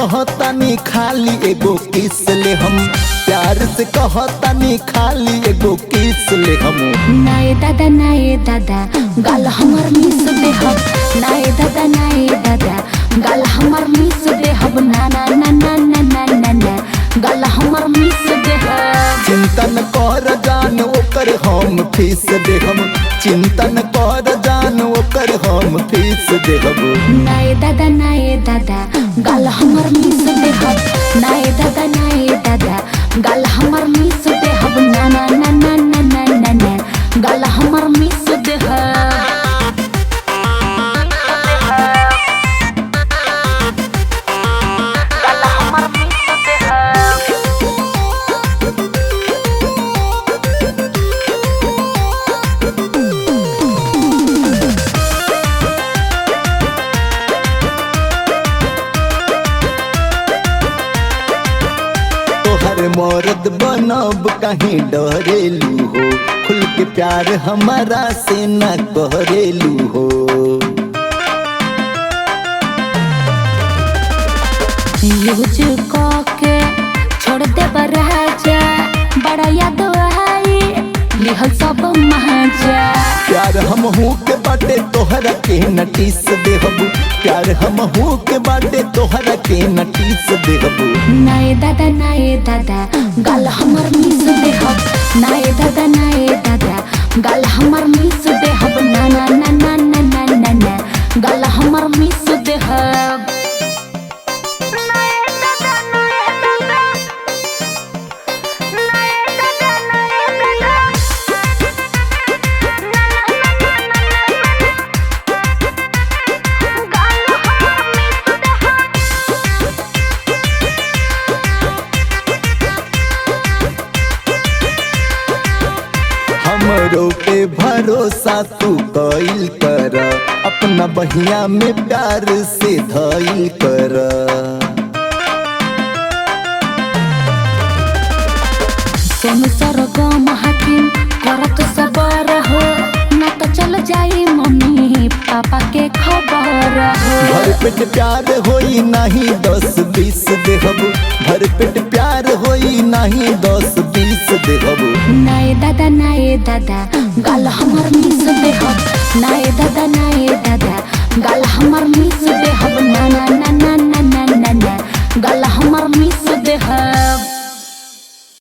कहतानी खाली एगो किस ले हम, प्यार से कहतानी खाली एगो किस ले हम। नाए दादा गाल हमर मिस देहब, नाए दादा गाल हमर मिस देहब, ना ना ना ना ना ना ना ना गाल हमर मिस देहब। चिंतन कर जान ओकर हम फीस देहब, चिंतन कर जान ओकर हम फीस देहब। नाए दादा गाल हमर मिस देहब, नाए दादा गाल हमर मिस देहब, ना ना ना ना ना ना ना ना गाल हमर मिस देहब। तोहर मर्द बनब कहीं डरेलू हो, खुल के प्यार हमारा से न करेलू हो। यूज के छोड़ दे राजा, बड़ा याद आई लिहल सब महाजा। प्यार हम हूँ के बाटे तोहरा के नटीस देहब, प्यार हम हूँ के बाटे तोहरा के नटीस देहब। नाए दादा गाल हमर मिस देहब, नाए दादा गाल हमर मिस देहब, ना ना ना ना ना ना ना ना गाल हमर मिस देहब। हमरो पे भरोसा तू कइल कर, अपना बहिया में प्यार से धइल कर। सोनू सरगम हाकिम करत सबर हो, ना तो चल जाई मम्मी पापा के खबर हो। भर पेट प्यार होई नहीं 10-20 देहब, भर पेट प्यार होई नहीं 10-20 देहब। नाए दादा गाल हमर मिस देहब, नाए दादा